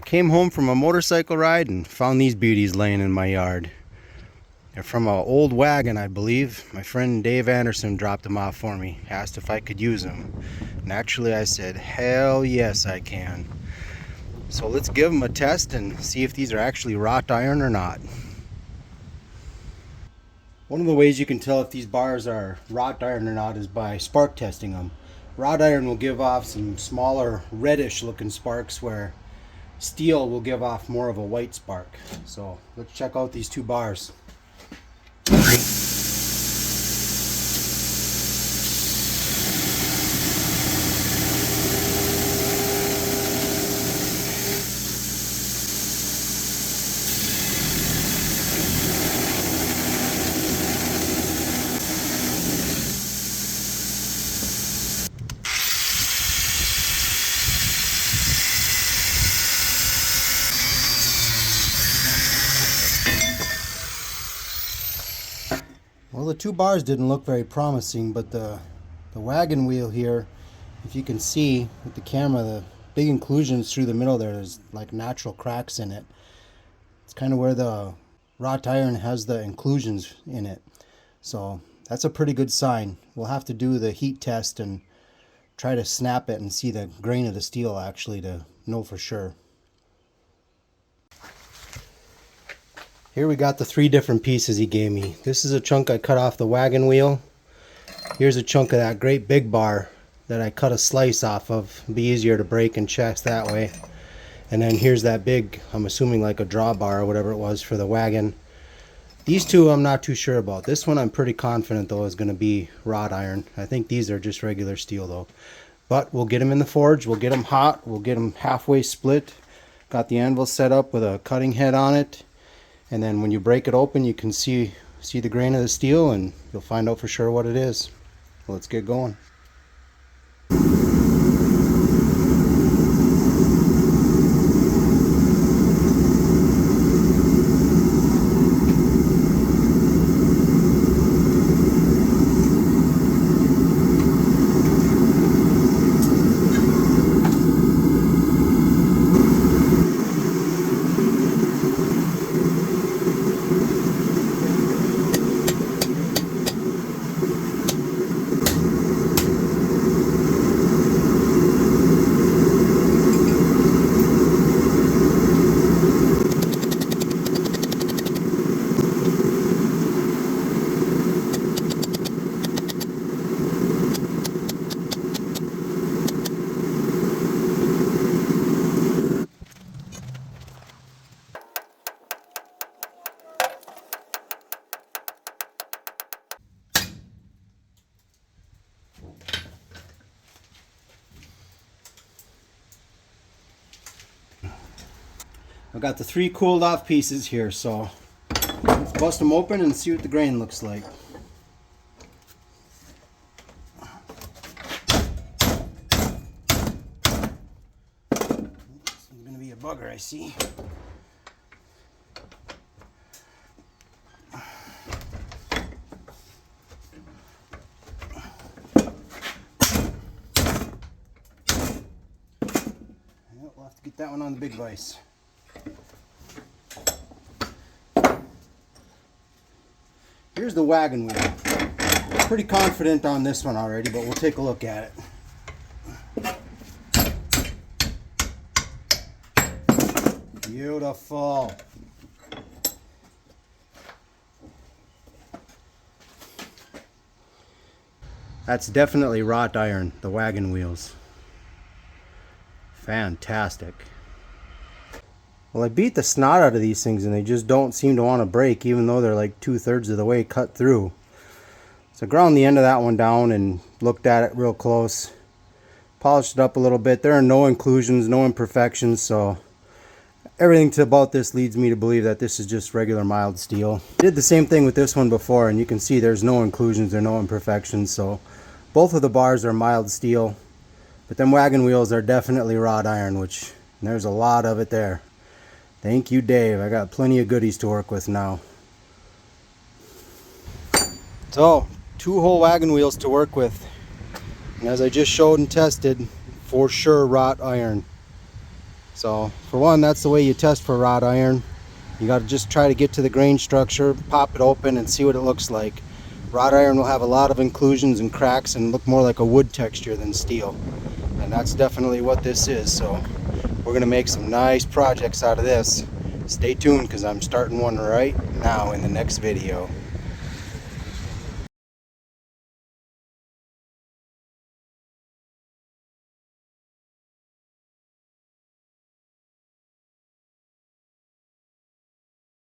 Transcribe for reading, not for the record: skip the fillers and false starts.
Came home from a motorcycle ride and found these beauties laying in my yard. They're from an old wagon, I believe. My friend Dave Anderson dropped them off for me, asked if I could use them. Naturally, I said, hell yes I can. So let's give them a test and see if these are actually wrought iron or not. One of the ways you can tell if these bars are wrought iron or not is by spark testing them. Wrought iron will give off some smaller reddish looking sparks, where steel will give off more of a white spark. So let's check out these two bars. Well, the two bars didn't look very promising, but the wagon wheel here, if you can see with the camera, the big inclusions through the middle there's like natural cracks in it. It's kind of where the wrought iron has the inclusions in it. So that's a pretty good sign. We'll have to do the heat test and try to snap it and see the grain of the steel actually to know for sure. Here we got the three different pieces he gave me. This is a chunk I cut off the wagon wheel. Here's a chunk of that great big bar that I cut a slice off of. It'd be easier to break and chest that way. And then here's that big, I'm assuming like a drawbar or whatever it was for the wagon. These two I'm not too sure about. This one I'm pretty confident though is going to be wrought iron. I think these are just regular steel though. But we'll get them in the forge, we'll get them hot, we'll get them halfway split. Got the anvil set up with a cutting head on it. And then when you break it open, you can see the grain of the steel and you'll find out for sure what it is. Let's get going. I've got the three cooled off pieces here, so let's bust them open and see what the grain looks like. This is going to be a bugger, I see. We'll have to get that one on the big vise. Here's the wagon wheel. Pretty confident on this one already, but we'll take a look at it. Beautiful. That's definitely wrought iron, the wagon wheels. Fantastic. Well, I beat the snot out of these things and they just don't seem to want to break, even though they're like 2/3 of the way cut through. So I ground the end of that one down and looked at it real close. Polished it up a little bit. There are no inclusions, no imperfections, so everything about this leads me to believe that this is just regular mild steel. Did the same thing with this one before and you can see there's no inclusions or no imperfections, so both of the bars are mild steel. But them wagon wheels are definitely wrought iron, which there's a lot of it there. Thank you, Dave. I got plenty of goodies to work with now. So, 2 whole wagon wheels to work with. And as I just showed and tested, for sure wrought iron. So for one, that's the way you test for wrought iron. You got to just try to get to the grain structure, pop it open and see what it looks like. Wrought iron will have a lot of inclusions and cracks and look more like a wood texture than steel. And that's definitely what this is. So we're going to make some nice projects out of this. Stay tuned because I'm starting one right now in the next video.